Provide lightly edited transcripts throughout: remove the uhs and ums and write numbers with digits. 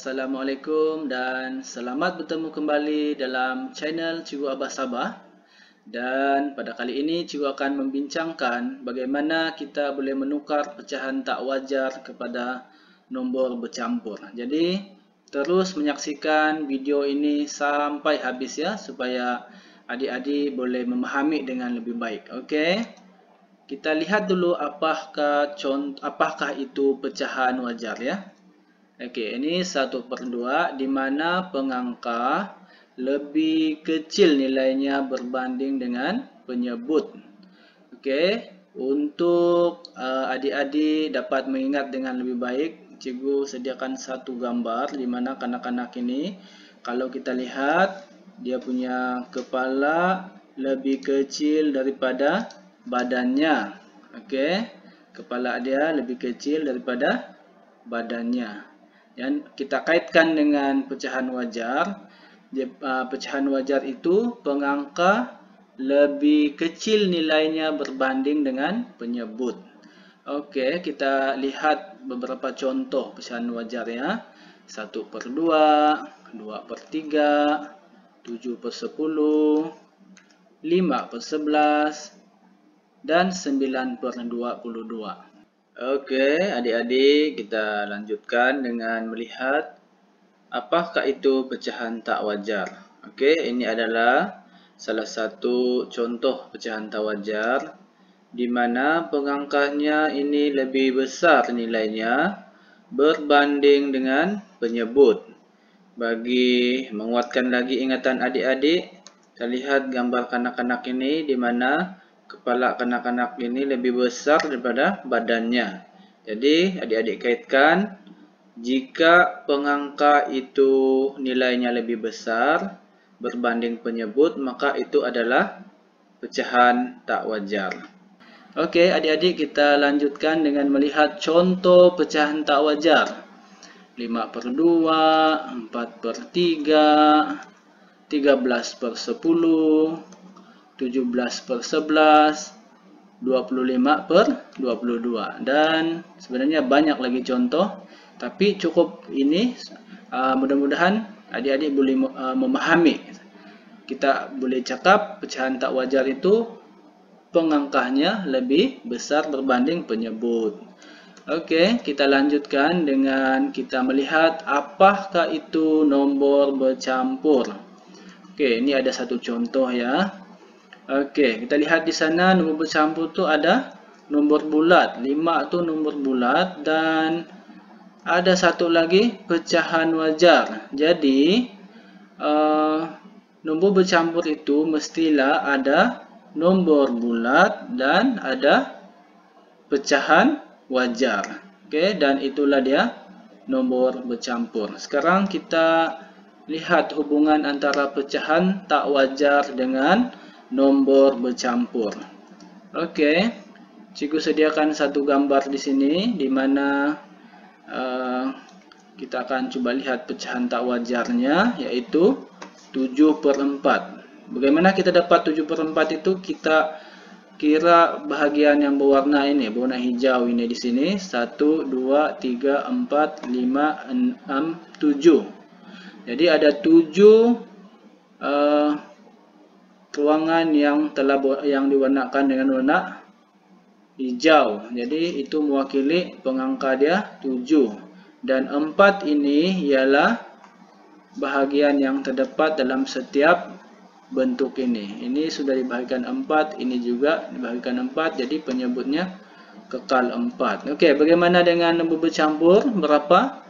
Assalamualaikum dan selamat bertemu kembali dalam channel Cikgu Abah Sabah. Dan pada kali ini Cikgu akan membincangkan bagaimana kita boleh menukar pecahan tak wajar kepada nombor bercampur. Jadi terus menyaksikan video ini sampai habis ya, supaya adik-adik boleh memahami dengan lebih baik. Okey. Kita lihat dulu apakah itu pecahan wajar ya. Okey, ini 1/2 di mana pengangka lebih kecil nilainya berbanding dengan penyebut. Okey, untuk adik-adik dapat mengingat dengan lebih baik, cikgu sediakan satu gambar di mana kanak-kanak ini, kalau kita lihat, dia punya kepala lebih kecil daripada badannya. Okey, kepala dia lebih kecil daripada badannya. Dan kita kaitkan dengan pecahan wajar. Pecahan wajar itu pengangka lebih kecil nilainya berbanding dengan penyebut. Okey, kita lihat beberapa contoh pecahan wajar ya. 1/2, 2/3, 7/10, 5/11, dan 9/22. Oke, adik-adik, kita lanjutkan dengan melihat apakah itu pecahan tak wajar. Oke, ini adalah salah satu contoh pecahan tak wajar di mana pengangkanya ini lebih besar nilainya berbanding dengan penyebut. Bagi menguatkan lagi ingatan adik-adik, kita lihat gambar kanak-kanak ini di mana kepala kanak-kanak ini lebih besar daripada badannya. Jadi, adik-adik kaitkan, jika pengangka itu nilainya lebih besar berbanding penyebut, maka itu adalah pecahan tak wajar. Oke, adik-adik, kita lanjutkan dengan melihat contoh pecahan tak wajar. 5/2, 4/3, 13/10, 17/11, 25/22, dan sebenarnya banyak lagi contoh, tapi cukup ini. Mudah-mudahan adik-adik boleh memahami. Kita boleh cakap pecahan tak wajar itu pengangkanya lebih besar berbanding penyebut. Okey, kita lanjutkan dengan kita melihat apakah itu nombor bercampur. Okey, ini ada satu contoh ya. Okey, kita lihat di sana nombor bercampur tu ada nombor bulat. 5 tu nombor bulat dan ada satu lagi pecahan wajar. Jadi, nombor bercampur itu mestilah ada nombor bulat dan ada pecahan wajar. Okey, dan itulah dia nombor bercampur. Sekarang kita lihat hubungan antara pecahan tak wajar dengan nombor bercampur. Okey, cikgu sediakan satu gambar di sini di mana kita akan coba lihat pecahan tak wajarnya, yaitu 7/4. Bagaimana kita dapat 7/4 itu? Kita kira bahagian yang berwarna ini, berwarna hijau ini di sini. 1, 2, 3, 4, 5, 6, 7. Jadi ada 7 ruangan yang diwarnakan dengan warna hijau. Jadi itu mewakili pengangka dia 7. Dan 4 ini ialah bahagian yang terdapat dalam setiap bentuk ini. Ini sudah dibahagikan 4, ini juga dibahagikan 4, jadi penyebutnya kekal 4. Okey, bagaimana dengan nombor bercampur? Berapa?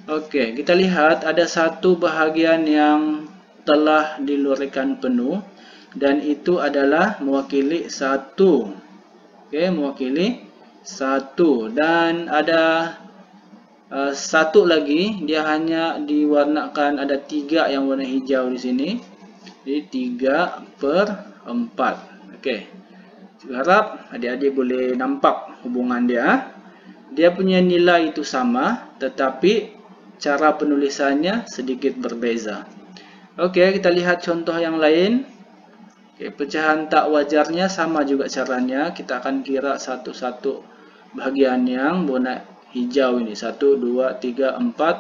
Okey, kita lihat ada satu bahagian yang telah diluraikan penuh dan itu adalah mewakili 1. Okey, mewakili 1, dan ada satu lagi, dia hanya diwarnakan, ada 3 yang warna hijau di sini. Jadi 3/4. Okey, saya harap adik-adik boleh nampak hubungan dia. Dia punya nilai itu sama, tetapi cara penulisannya sedikit berbeza. Okey, kita lihat contoh yang lain. Okey, pecahan tak wajarnya sama juga caranya. Kita akan kira satu-satu bahagian yang berwarna hijau ini. 1, 2, 3, 4.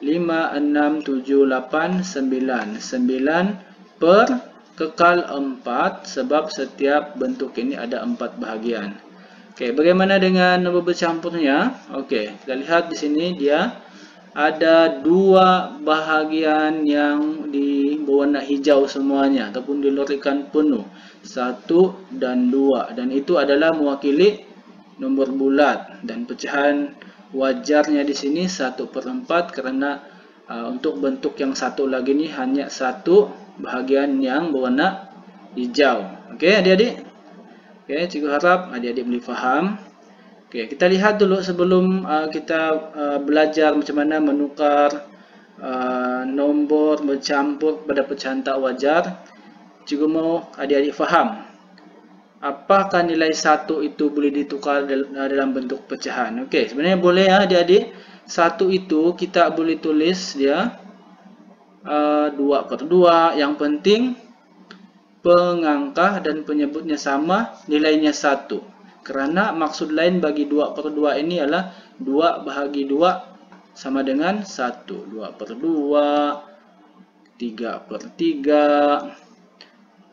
5, 6, 7, 8, 9. 9 per kekal 4 sebab setiap bentuk ini ada 4 bahagian. Okey, bagaimana dengan nombor bercampurnya? Okey, kita lihat di sini dia ada 2 bahagian yang berwarna hijau semuanya ataupun dilurikkan penuh. 1 dan 2, dan itu adalah mewakili nombor bulat, dan pecahan wajarnya di sini 1/4 karena untuk bentuk yang satu lagi ini hanya 1 bahagian yang berwarna hijau. Okey adik-adik? Okey, cikgu harap adik-adik boleh faham. Okey, kita lihat dulu sebelum kita belajar macam mana menukar nombor bercampur pada pecahan tak wajar. Cikgu mau adik-adik faham apakah nilai 1 itu boleh ditukar dalam bentuk pecahan. Okey, sebenarnya boleh ya adik-adik. 1 itu kita boleh tulis dia 2/2. Yang penting pengangkah dan penyebutnya sama, nilainya 1. Kerana maksud lain bagi 2/2 ini adalah 2 bahagi 2 sama dengan 1. 2/2, 3/3,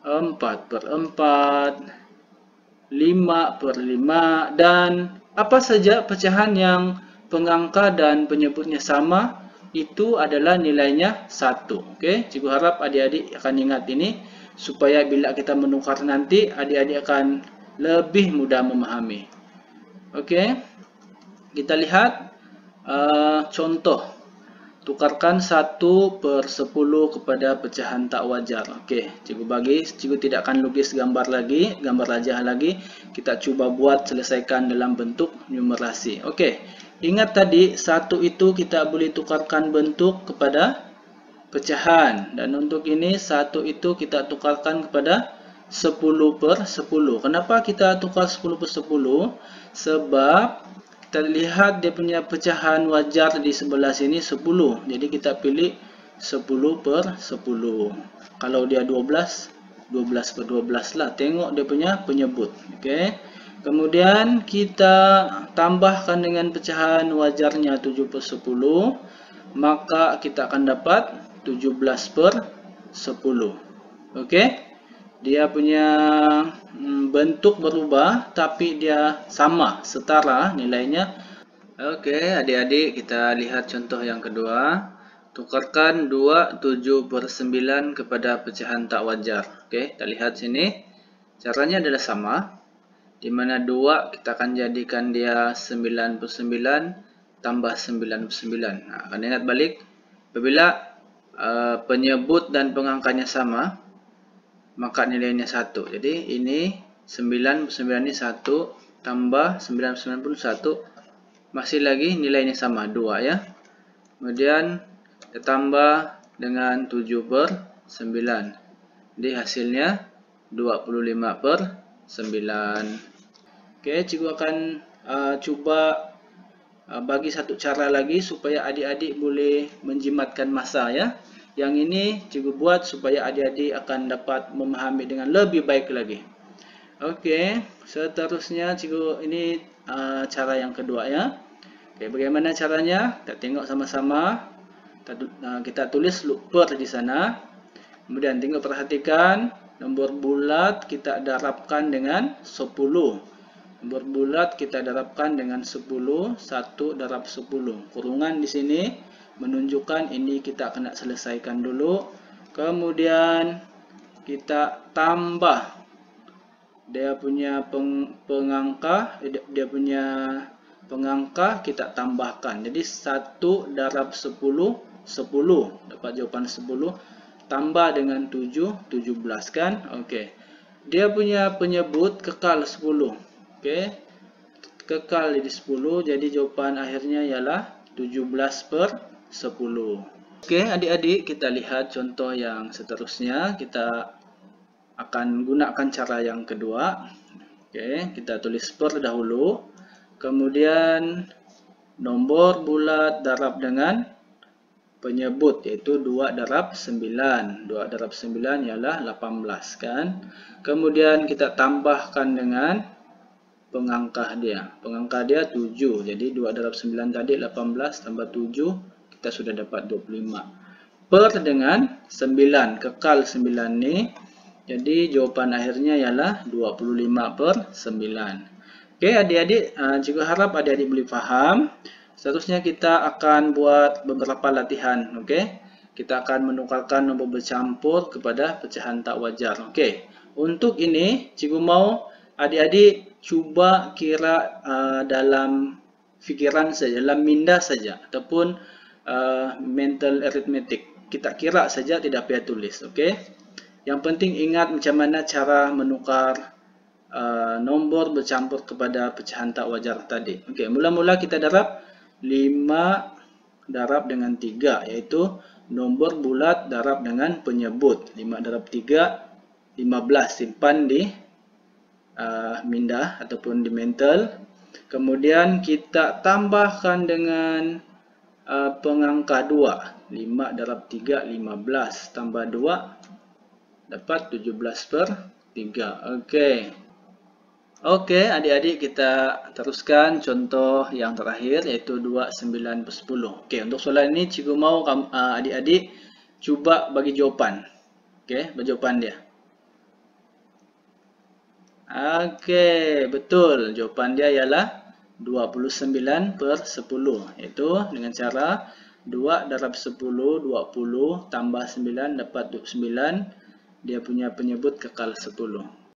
4/4, 5/5, dan apa saja pecahan yang pengangka dan penyebutnya sama itu adalah nilainya 1. Okey, cikgu harap adik-adik akan ingat ini supaya bila kita menukar nanti adik-adik akan lebih mudah memahami. Okey, kita lihat contoh. Tukarkan 1/10 kepada pecahan tak wajar. Okey, cikgu tidak akan lukis gambar rajah lagi. Kita cuba buat selesaikan dalam bentuk numerasi. Okey, ingat tadi 1 itu kita boleh tukarkan bentuk kepada pecahan, dan untuk ini 1 itu kita tukarkan kepada 10/10. Kenapa kita tukar 10/10? Sebab kita lihat dia punya pecahan wajar di sebelah sini 10. Jadi kita pilih 10/10. Kalau dia 12, 12/12 lah. Tengok dia punya penyebut. Okey. Kemudian kita tambahkan dengan pecahan wajarnya 7/10, maka kita akan dapat 17/10. Okey. Dia punya bentuk berubah tapi dia sama, setara nilainya. Okey, adik-adik kita lihat contoh yang kedua. Tukarkan 2 7/9 kepada pecahan tak wajar. Okey, kita lihat sini. Caranya adalah sama. Di mana 2 kita akan jadikan dia 9/9 tambah 9/9. Nah, akan ingat balik. Apabila penyebut dan pengangkanya sama, maka nilainya 1. Jadi ini 9/9 ini 1 tambah 9/9 pun 1. Masih lagi nilainya sama, 2 ya. Kemudian ditambah dengan 7/9. Jadi hasilnya 25/9. Oke, cikgu akan cuba bagi satu cara lagi supaya adik-adik boleh menjimatkan masa ya. Yang ini cikgu buat supaya adik-adik akan dapat memahami dengan lebih baik lagi. Okey, seterusnya cikgu ini cara yang kedua ya. Okey, bagaimana caranya? Kita tengok sama-sama. Kita tulis per di sana. Kemudian tengok perhatikan nombor bulat kita darabkan dengan 10. Nombor bulat kita darabkan dengan 10, 1 darab 10. Kurungan di sini menunjukkan ini kita kena selesaikan dulu. Kemudian kita tambah dia punya pengangka, kita tambahkan. Jadi 1 darab 10, 10. Dapat jawapan 10. Tambah dengan 7, 17 kan? Okey. Dia punya penyebut kekal 10. Okey. Kekal jadi 10. Jadi jawapan akhirnya ialah 17/10. Okey, adik-adik kita lihat contoh yang seterusnya. Kita akan gunakan cara yang kedua. Okey, kita tulis per dahulu. Kemudian nombor bulat darab dengan penyebut, iaitu 2 darab 9. 2 darab 9 ialah 18 kan. Kemudian kita tambahkan dengan pengangkah dia. Pengangkah dia 7. Jadi 2 darab 9 tadi 18 tambah 7. kita sudah dapat 25 per dengan 9, kekal 9 ni. Jadi jawapan akhirnya ialah 25 per 9. Oke adik-adik, cikgu harap adik-adik boleh faham. Seterusnya kita akan buat beberapa latihan. Oke, kita akan menukarkan nombor bercampur kepada pecahan tak wajar. Oke, untuk ini cikgu mau adik-adik cuba kira dalam fikiran saja, dalam minda saja, ataupun mental arithmetic. Kita kira saja, tidak payah tulis. Oke, yang penting ingat macam mana cara menukar nombor bercampur kepada pecahan tak wajar tadi. Oke, mula-mula kita darab 5 darab dengan 3, iaitu nombor bulat darab dengan penyebut. 5 darab 3, 15. Simpan di minda ataupun di mental. Kemudian kita tambahkan dengan pengangka 2. 5 darab 3, 15. Tambah 2, dapat 17 per 3. Oke. Oke, adik-adik kita teruskan contoh yang terakhir, yaitu 29 per 10. Oke, untuk soalan ini cikgu mau adik-adik cuba bagi jawapan. Oke, bagi jawapan dia. Oke, betul. Jawapan dia ialah 29 per 10. Iaitu dengan cara 2 darab 10, 20, tambah 9 dapat 29. Dia punya penyebut kekal 10.